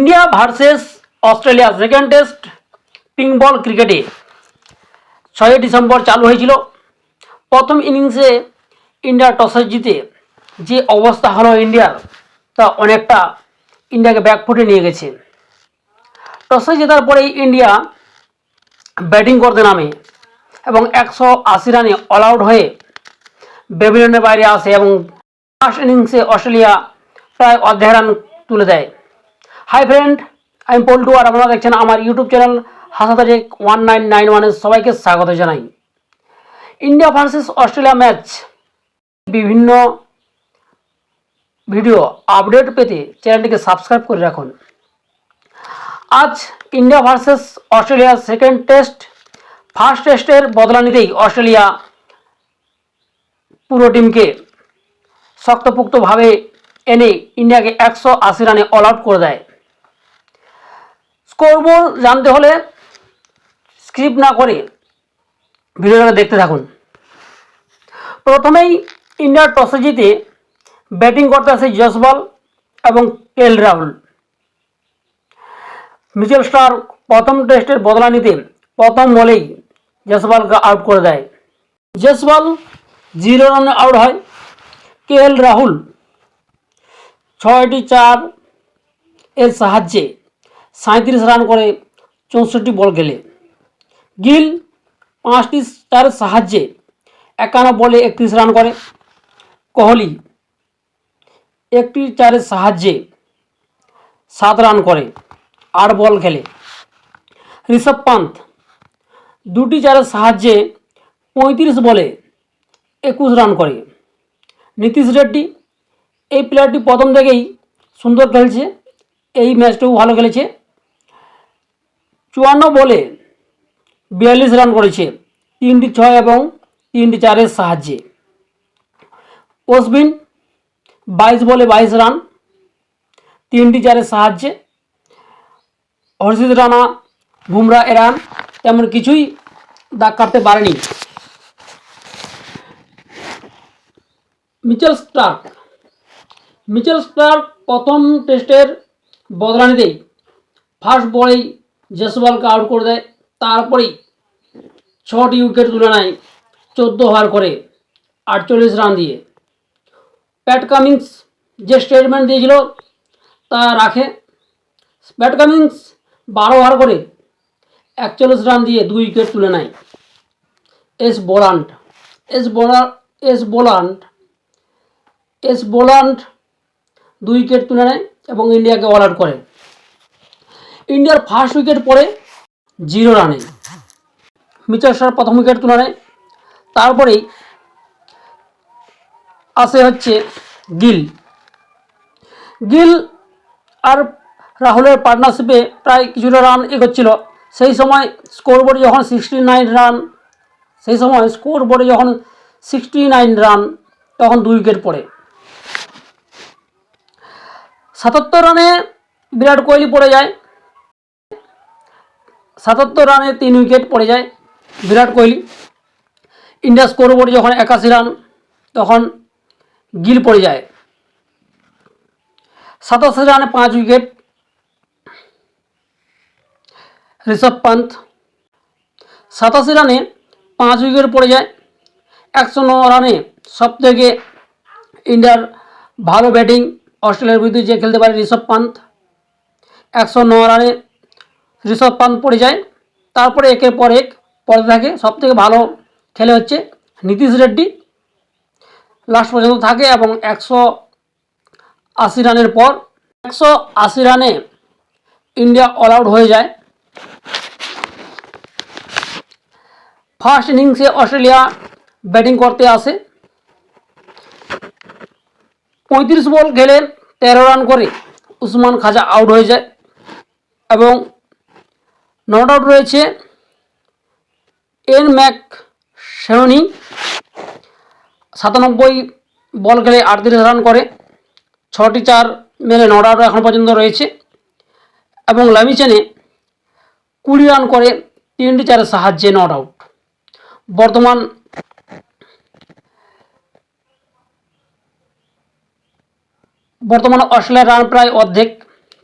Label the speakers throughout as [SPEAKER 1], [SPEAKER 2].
[SPEAKER 1] India versus Australia second test pink বল ক্রিকেটে 6 December চালু হয়েছিল। প্রথম ইনিংসে ইন্ডিয়া টসে জিতে যে অবস্থা হলো ইন্ডিয়ার, তা অনেকটা ইন্ডিয়াকে ব্যাকফুটে নিয়ে গেছে। টসে জেতার পরেই ইন্ডিয়া ব্যাটিং করতে নামে এবং 180 রানে অল আউট হয়ে প্যাভিলিয়নের বাইরে আসে এবং ফার্স্ট ইনিংসে অস্ট্রেলিয়া প্রায় অর্ধেক রান তুলে দেয়। হাই ফ্রেন্ড, আমি পল্টু আর আপনারা দেখছেন আমার ইউটিউব চ্যানেল হাসাতাজেক 1991-এর সবাইকে স্বাগত জানাই। ইন্ডিয়া ভার্সেস অস্ট্রেলিয়া ম্যাচ বিভিন্ন ভিডিও আপডেট পেতে চ্যানেলটিকে সাবস্ক্রাইব করে রাখুন। আজ ইন্ডিয়া ভার্সেস অস্ট্রেলিয়ার সেকেন্ড টেস্ট। ফার্স্ট টেস্টের বদলা নিতেই অস্ট্রেলিয়া পুরো টিমকে শক্তপোক্তভাবে এনে ইন্ডিয়াকে 180 রানে অল আউট করে দেয়। স্কোরবোর্ড জানতে হলে স্কিপ না করে ভিডিওটা দেখতে থাকুন। প্রথমেই ইন্ডিয়ার টসে জিতে ব্যাটিং করতে আসে জসওয়াল এবং কেএল রাহুল। মিচেল স্টার্ক প্রথম টেস্টের বদলা নিতে প্রথম বলেই জসওয়ালকে আউট করে দেয়। জসওয়াল 0 রানে আউট হয়। কেএল রাহুল 6টি 4 এর সাহায্যে 37 রান করে 64 বল খেলে। গিল 5টি 4 সাহায্যে 51 বলে 31 রান করে। কোহলি 1টি 4 সাহায্যে 7 রান করে 8 বল খেলে। ঋষভ পান্ত 2টি 4 সাহায্যে 35 বলে 21 রান করে। নীতিশ রেড্ডি, এই প্লেয়ারটি প্রথম থেকেই সুন্দর খেলছে, এই ম্যাচটাও ভালো খেলেছে। 54 বলে 42 রান করেছে 3টি 6 এবং 3টি 4 এর সাহায্যে। অশ্বিন 22 বলে 22 রান 3টি 4 এর সাহায্যে। হর্ষিত রানা, বুমরা এরা তেমন কিছুই দাগ কাটতে পারেনি। মিচেল স্টার্ক প্রথম টেস্টের বদলা নিতেই ফার্স্ট বলেই জসওয়ালকে আউট করে দেয়। তারপরেই 6টি উইকেট তুলে নেয় 14 ওভার করে 48 রান দিয়ে। প্যাট কামিন্স যে স্টেটমেন্ট দিয়েছিল তা রাখে। প্যাট কামিন্স 12 ওভার করে 41 রান দিয়ে 2 উইকেট তুলে নেয়। এস বোলান্ড 2 উইকেট তুলে নেয় এবং ইন্ডিয়াকে অল আউট করে। ইন্ডিয়ার ফার্স্ট উইকেট পড়ে 0 রানে। মিচেল স্টার্ক প্রথম উইকেট তুলে নেয়। তারপরেই আসে হচ্ছে গিল আর রাহুলের পার্টনারশিপে প্রায় কিছুটা রান এগোচ্ছিল। সেই সময় স্কোরবোর্ডে যখন 69 রান তখন 2 উইকেট পড়ে। 77 রানে বিরাট কোহলি পড়ে যায়। 77 রানে 3 উইকেট পড়ে যায় বিরাট কোহলি। ইন্ডিয়া স্কোরবোর্ডে যখন 81 রান তখন গিল পড়ে যায়। 87 রানে 5 উইকেট ঋষভ পান্ত। 87 রানে 5 উইকেট পড়ে যায়। 109 রানে সবথেকে ইন্ডিয়ার ভালো ব্যাটিং অস্ট্রেলিয়ার বিরুদ্ধে যে খেলতে পারে ঋষভ পান্ত। 109 রানে ঋষভ পান্ত পড়ে যায়। তারপরে একের পর এক পড়ে থাকে। সবথেকে ভালো খেলে হচ্ছে নীতিশ রেড্ডি, লাস্ট পর্যন্ত থাকে এবং 180 রানের পর 180 রানে ইন্ডিয়া অল আউট হয়ে যায়। ফার্স্ট ইনিংসে অস্ট্রেলিয়া ব্যাটিং করতে আসে। 35 বল খেলে 13 রান করে উসমান খাজা আউট হয়ে যায় এবং নট আউট রয়েছে এন ম্যাকশেননি। 97 বল খেলে 38 রান করে 6টি 4 মেরে নট আউট এখন পর্যন্ত রয়েছে এবং লামিচেনে 20 রান করে 3টি 4 এর সাহায্যে নট আউট। বর্তমান অস্ট্রেলিয়ার রান প্রায় অর্ধেক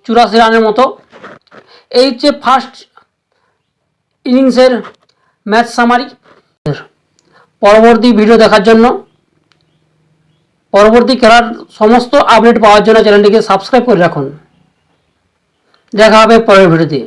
[SPEAKER 1] 84 রানের মতো। এই হচ্ছে ফার্স্ট ইনিংসের ম্যাচ সামারি। পরবর্তী ভিডিও দেখার জন্য, পরবর্তী খেলার সমস্ত আপডেট পাওয়ার জন্য চ্যানেলটিকে সাবস্ক্রাইব করে রাখুন। দেখা হবে পরের ভিডিওতে।